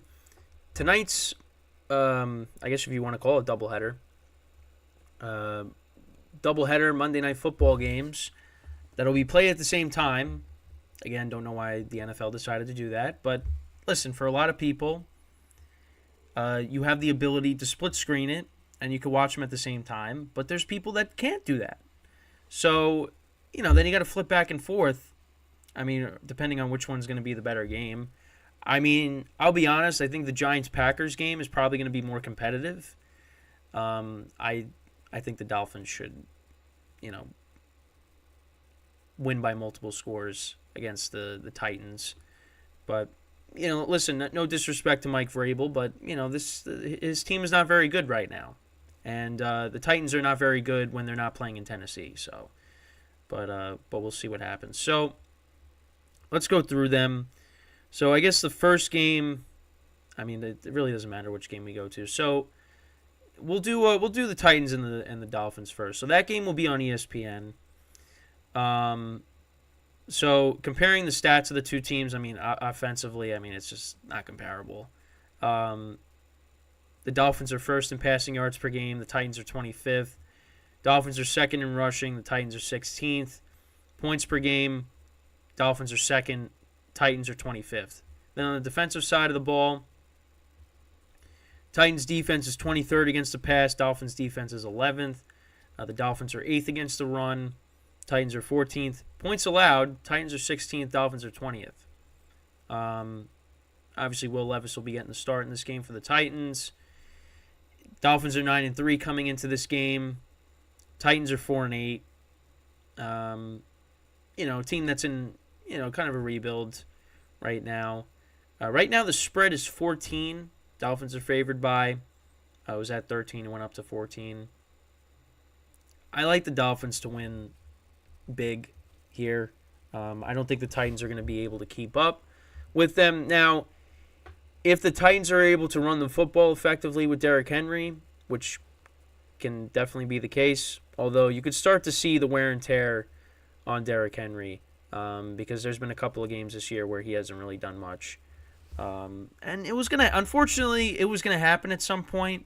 tonight's, I guess if you want to call it doubleheader, Monday Night Football games that'll be played at the same time. Again, don't know why the NFL decided to do that. But listen, for a lot of people, you have the ability to split screen it, and you can watch them at the same time. But there's people that can't do that. So, then you got to flip back and forth. I mean, depending on which one's going to be the better game. I mean, I'll be honest. I think the Giants-Packers game is probably going to be more competitive. I think the Dolphins should, win by multiple scores against the Titans. But, listen, no disrespect to Mike Vrabel, but, his team is not very good right now. And the Titans are not very good when they're not playing in Tennessee. So, but we'll see what happens. So, let's go through them. So, I guess the first game, I mean, it really doesn't matter which game we go to. So, we'll do the Titans and the Dolphins first. So that game will be on ESPN. So comparing the stats of the two teams, I mean, offensively, I mean, it's just not comparable. The Dolphins are first in passing yards per game. The Titans are 25th. Dolphins are second in rushing. The Titans are 16th. Points per game, Dolphins are second. Titans are 25th. Then on the defensive side of the ball, Titans defense is 23rd against the pass. Dolphins defense is 11th. The Dolphins are 8th against the run. Titans are 14th. Points allowed, Titans are 16th. Dolphins are 20th. Obviously, Will Levis will be getting the start in this game for the Titans. Dolphins are 9-3 coming into this game. Titans are 4-8. A team that's in kind of a rebuild right now. Right now, the spread is 14. Dolphins are favored by. I was at 13 and went up to 14. I like the Dolphins to win big here. I don't think the Titans are going to be able to keep up with them. Now, if the Titans are able to run the football effectively with Derrick Henry, which can definitely be the case, although you could start to see the wear and tear on Derrick Henry because there's been a couple of games this year where he hasn't really done much. And it was going to happen at some point,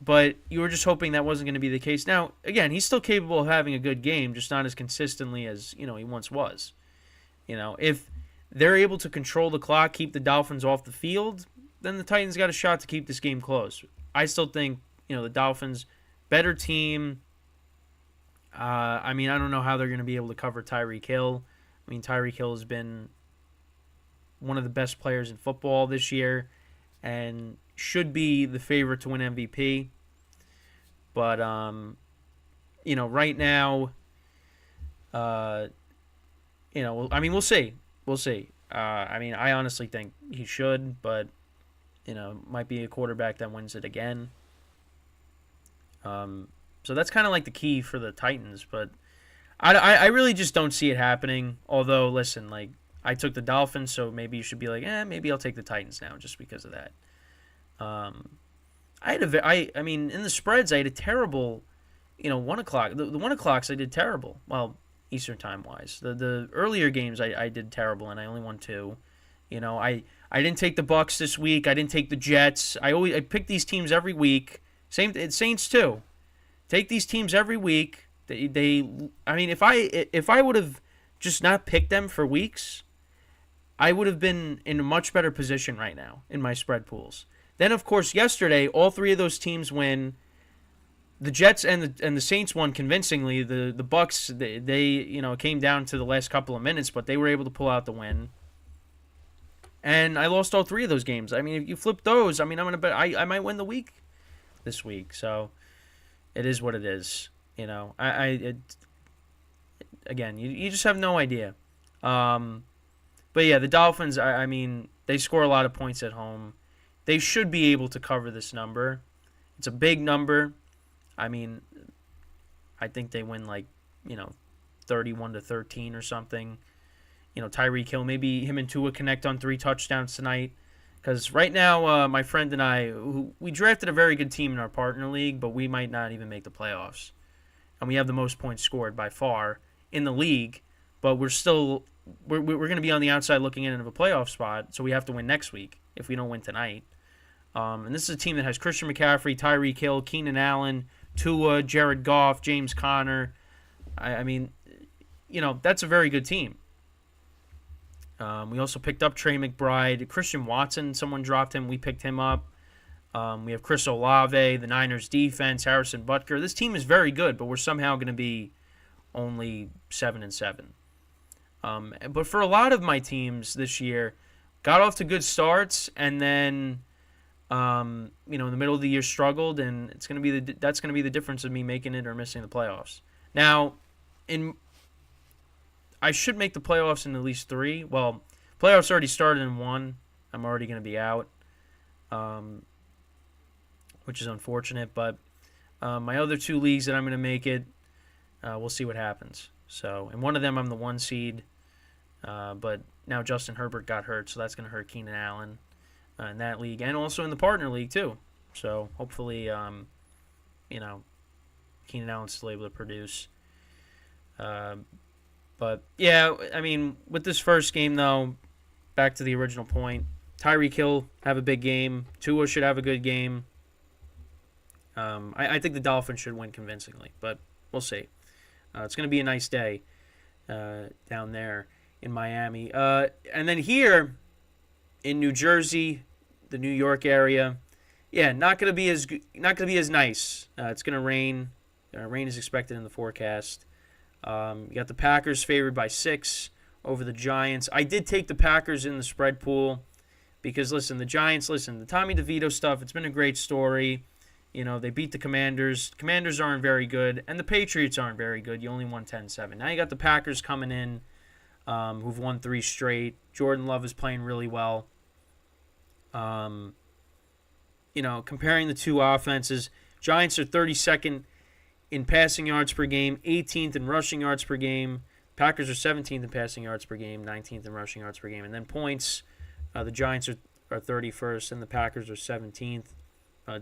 but you were just hoping that wasn't going to be the case. Now, again, he's still capable of having a good game, just not as consistently as, he once was. If they're able to control the clock, keep the Dolphins off the field, then the Titans got a shot to keep this game close. I still think, the Dolphins, better team. I don't know how they're going to be able to cover Tyreek Hill. Tyreek Hill has been one of the best players in football this year and should be the favorite to win MVP. But, right now, we'll see. We'll see. I honestly think he should, but, might be a quarterback that wins it again. So that's kind of like the key for the Titans, but I really just don't see it happening. Although, listen, I took the Dolphins, so maybe you should be like, maybe I'll take the Titans now just because of that. In the spreads, I had a terrible, 1 o'clock. The 1 o'clocks I did terrible. Well, Eastern time wise, the earlier games I did terrible, and I only won 2. I didn't take the Bucks this week. I didn't take the Jets. I pick these teams every week. Saints too. Take these teams every week. If I would have just not picked them for weeks, I would have been in a much better position right now in my spread pools. Then, of course, yesterday, all 3 of those teams win. The Jets and the Saints won convincingly. The Bucks, they came down to the last couple of minutes, but they were able to pull out the win. And I lost all 3 of those games. If you flip those, I'm gonna bet I might win the week this week. So it is what it is. Again, you just have no idea. But yeah, the Dolphins, they score a lot of points at home. They should be able to cover this number. It's a big number. I think they win 31-13 or something. Tyreek Hill, maybe him and Tua connect on 3 touchdowns tonight. Because right now, my friend and I, we drafted a very good team in our partner league, but we might not even make the playoffs. And we have the most points scored by far in the league, but we're going to be on the outside looking in of a playoff spot, so we have to win next week if we don't win tonight. And this is a team that has Christian McCaffrey, Tyreek Hill, Keenan Allen, Tua, Jared Goff, James Conner. I mean, that's a very good team. We also picked up Trey McBride. Christian Watson, someone dropped him. We picked him up. We have Chris Olave, the Niners defense, Harrison Butker. This team is very good, but we're somehow going to be only 7-7. But for a lot of my teams this year, got off to good starts and then, in the middle of the year struggled, and that's going to be the difference of me making it or missing the playoffs. Now, I should make the playoffs in at least 3. Well, playoffs already started in 1. I'm already going to be out, which is unfortunate. But my other 2 leagues that I'm going to make it, we'll see what happens. So, in one of them, I'm the 1 seed. But now Justin Herbert got hurt, so that's going to hurt Keenan Allen in that league, and also in the partner league too. So hopefully, Keenan Allen's still able to produce. But yeah, I mean, with this first game though, back to the original point, Tyreek Hill have a big game. Tua should have a good game. I think the Dolphins should win convincingly, but we'll see. It's going to be a nice day down there in Miami. And then here in New Jersey, the New York area, not going to be as nice. It's going to rain. Rain is expected in the forecast. You got the Packers favored by 6 over the Giants. I did take the Packers in the spread pool because, the Giants, the Tommy DeVito stuff, it's been a great story. They beat the Commanders. Commanders aren't very good, and the Patriots aren't very good. You only won 10-7. Now you got the Packers coming in, who've won 3 straight. Jordan Love is playing really well. Comparing the 2 offenses, Giants are 32nd in passing yards per game, 18th in rushing yards per game. Packers are 17th in passing yards per game, 19th in rushing yards per game. And then points, the Giants are 31st, and the Packers are 17th.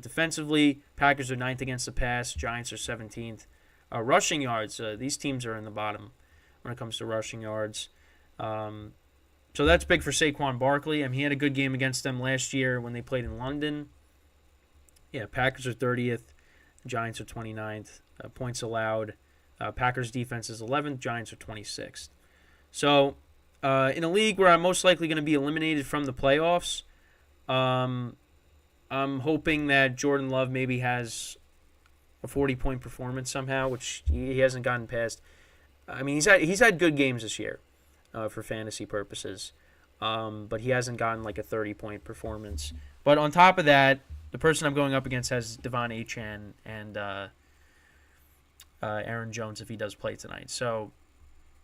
Defensively, Packers are 9th against the pass, Giants are 17th. Rushing yards, these teams are in the bottom when it comes to rushing yards. So that's big for Saquon Barkley. He had a good game against them last year when they played in London. Packers are 30th, Giants are 29th. Points allowed, Packers defense is 11th, Giants are 26th. So in a league where I'm most likely going to be eliminated from the playoffs, I'm hoping that Jordan Love maybe has a 40-point performance somehow, which he hasn't gotten past. He's had good games this year for fantasy purposes, but he hasn't gotten like a 30-point performance. But on top of that, the person I'm going up against has Devon Achane and Aaron Jones if he does play tonight. So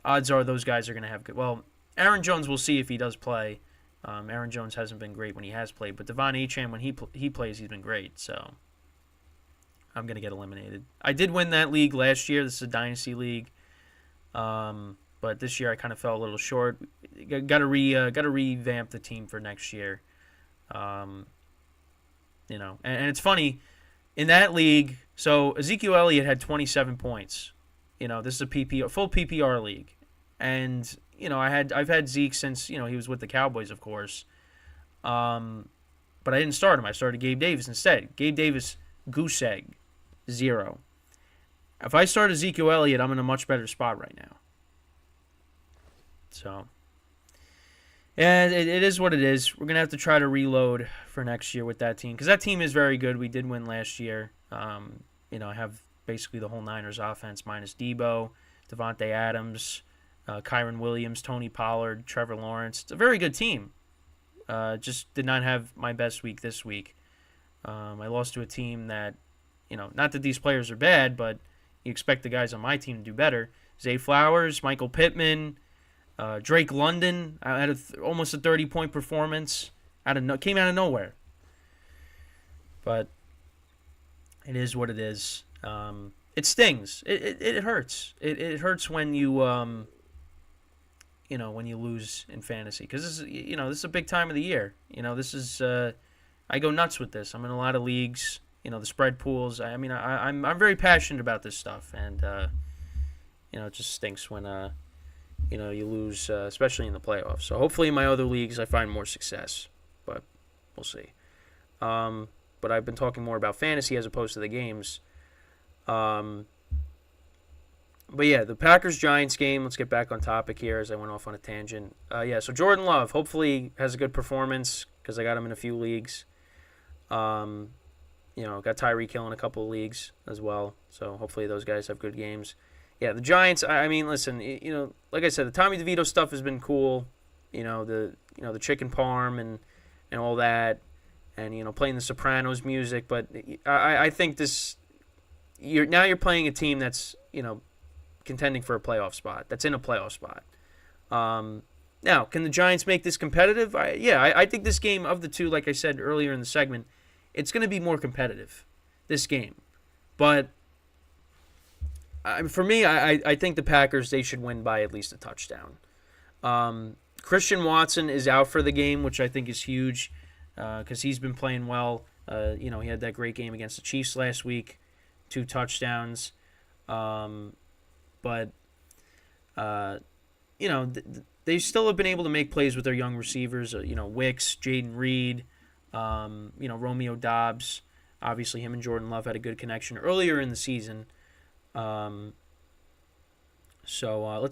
odds are those guys are going to have good. Well, Aaron Jones, we'll see if he does play. Aaron Jones hasn't been great when he has played, but Devon Achane, when he plays, he's been great. So I'm going to get eliminated. I did win that league last year. This is a dynasty league, but this year I kind of fell a little short. Got to revamp the team for next year. And it's funny in that league. So Ezekiel Elliott had 27 points. This is a full PPR league, and I've had Zeke since he was with the Cowboys, of course. But I didn't start him. I started Gabe Davis instead. Gabe Davis, goose egg, 0. If I start Ezekiel Elliott, I'm in a much better spot right now. So, and it is what it is. We're gonna have to try to reload for next year with that team because that team is very good. We did win last year. I have basically the whole Niners offense minus Debo, Devontae Adams, Kyron Williams, Tony Pollard, Trevor Lawrence. It's a very good team. Just did not have my best week this week. I lost to a team that, not that these players are bad, but you expect the guys on my team to do better. Zay Flowers, Michael Pittman, Drake London had almost a 30-point performance. Came out of nowhere. But it is what it is. It stings. It hurts. It hurts when you when you lose in fantasy because this is a big time of the year. This is I go nuts with this. I'm in a lot of leagues. The spread pools. I'm very passionate about this stuff, and it just stinks when you lose, especially in the playoffs. So hopefully in my other leagues I find more success, but we'll see. But I've been talking more about fantasy as opposed to the games. But yeah, the Packers-Giants game, let's get back on topic here as I went off on a tangent. So Jordan Love hopefully has a good performance because I got him in a few leagues. Got Tyreek Hill in a couple of leagues as well. So hopefully those guys have good games. Yeah, the Giants, I mean, listen, like I said, the Tommy DeVito stuff has been cool. The chicken parm and all that, and playing the Sopranos music, but I think you're playing a team that's, contending for a playoff spot. That's in a playoff spot. Now, can the Giants make this competitive? I think this game of the two, like I said earlier in the segment, it's going to be more competitive, this game. But for me, I think the Packers, they should win by at least a touchdown. Christian Watson is out for the game, which I think is huge because he's been playing well. He had that great game against the Chiefs last week, 2 touchdowns. But they still have been able to make plays with their young receivers. Wicks, Jaden Reed, Romeo Doubs. Obviously, him and Jordan Love had a good connection earlier in the season. Let's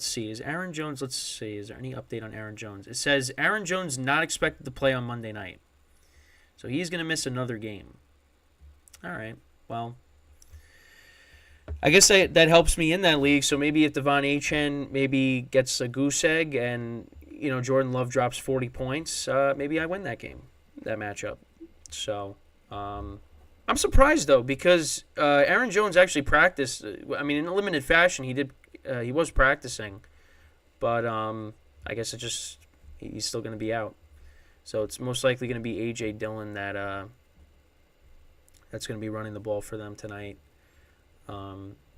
see. Is Aaron Jones? Let's see. Is there any update on Aaron Jones? It says Aaron Jones not expected to play on Monday night, so he's going to miss another game. All right. Well, I guess that helps me in that league. So maybe if Devon Achane maybe gets a goose egg and Jordan Love drops 40 points, maybe I win that game, that matchup. So I'm surprised though because Aaron Jones actually practiced. I mean, in a limited fashion, he did. He was practicing, but I guess he's still going to be out. So it's most likely going to be A.J. Dillon that's going to be running the ball for them tonight.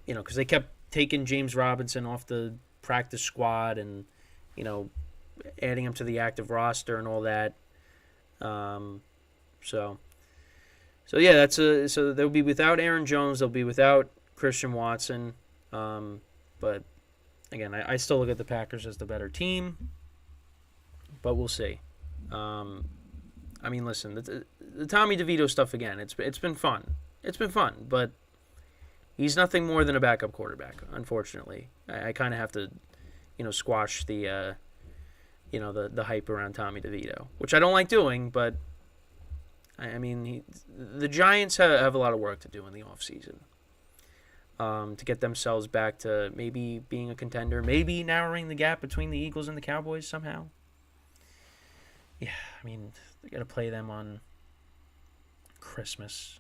Because they kept taking James Robinson off the practice squad and, adding him to the active roster and all that. So they'll be without Aaron Jones. They'll be without Christian Watson. But again, I still look at the Packers as the better team, but we'll see. I mean, listen, the Tommy DeVito stuff again. It's been fun. It's been fun, but he's nothing more than a backup quarterback. Unfortunately, I kind of have to, squash the, the hype around Tommy DeVito, which I don't like doing. But I mean, the Giants have a lot of work to do in the offseason. To get themselves back to maybe being a contender, maybe narrowing the gap between the Eagles and the Cowboys somehow. Yeah, I mean, they got to play them on Christmas.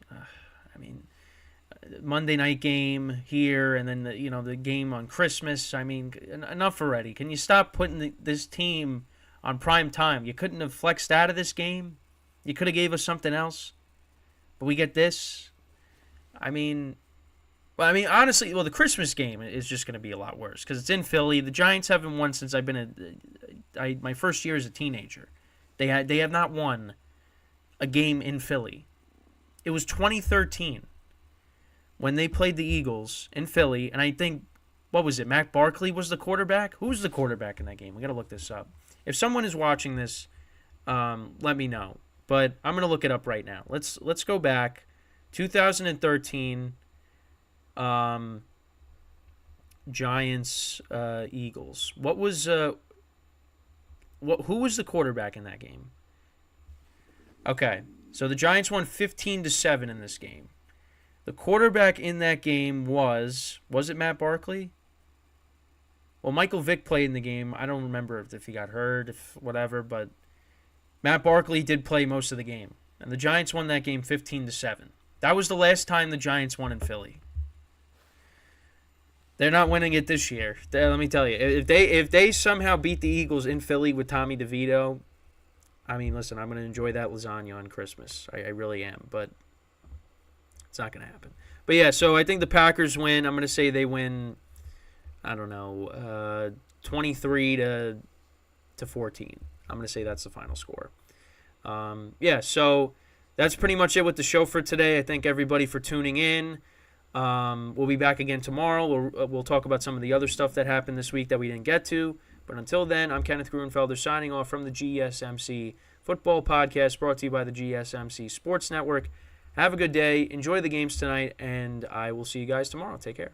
Monday night game here, and then the game on Christmas. I mean, enough already. Can you stop putting this team on prime time? You couldn't have flexed out of this game. You could have gave us something else, but we get this. Honestly, the Christmas game is just going to be a lot worse because it's in Philly. The Giants haven't won since I've been my first year as a teenager. They have not won a game in Philly. It was 2013 when they played the Eagles in Philly, and I think, what was it, Mac Barkley was the quarterback? Who was the quarterback in that game? We got to look this up. If someone is watching this, let me know. But I'm going to look it up right now. Let's go back. 2013 Giants Eagles. What was who was the quarterback in that game? Okay. So the Giants won 15-7 in this game. The quarterback in that game was it Matt Barkley? Well, Michael Vick played in the game. I don't remember if he got hurt, if whatever, but Matt Barkley did play most of the game. And the Giants won that game 15-7. That was the last time the Giants won in Philly. They're not winning it this year. Let me tell you, if they somehow beat the Eagles in Philly with Tommy DeVito, I mean, listen, I'm going to enjoy that lasagna on Christmas. I really am, but it's not going to happen. But yeah, so I think the Packers win. I'm going to say they win, I don't know, 23-14. I'm going to say that's the final score. So that's pretty much it with the show for today. I thank everybody for tuning in. We'll be back again tomorrow. We'll talk about some of the other stuff that happened this week that we didn't get to. But until then, I'm Kenneth Gruenfelder signing off from the GSMC Football Podcast, brought to you by the GSMC Sports Network. Have a good day. Enjoy the games tonight, and I will see you guys tomorrow. Take care.